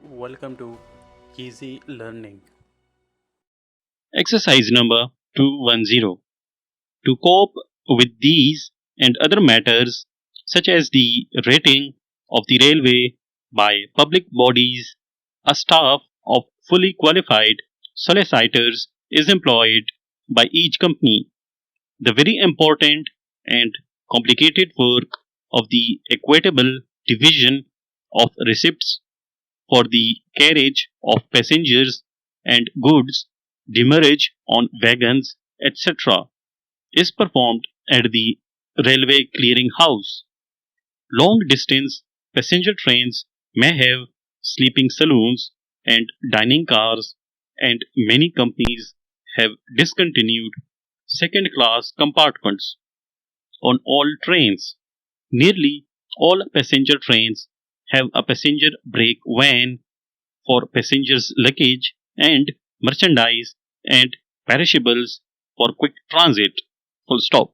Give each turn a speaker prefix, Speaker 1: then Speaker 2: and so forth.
Speaker 1: Welcome to Easy Learning.
Speaker 2: Exercise number 210. To cope with these and other matters, such as the rating of the railway by public bodies, a staff of fully qualified solicitors is employed by each company. The very important and complicated work of the equitable division of receipts for the carriage of passengers and goods, demurrage on wagons, etc., is performed at the railway clearing house. Long distance passenger trains may have sleeping saloons and dining cars, and many companies have discontinued second class compartments on all trains. Nearly all passenger trains have a passenger brake van for passengers' luggage and merchandise and perishables for quick transit. Full stop.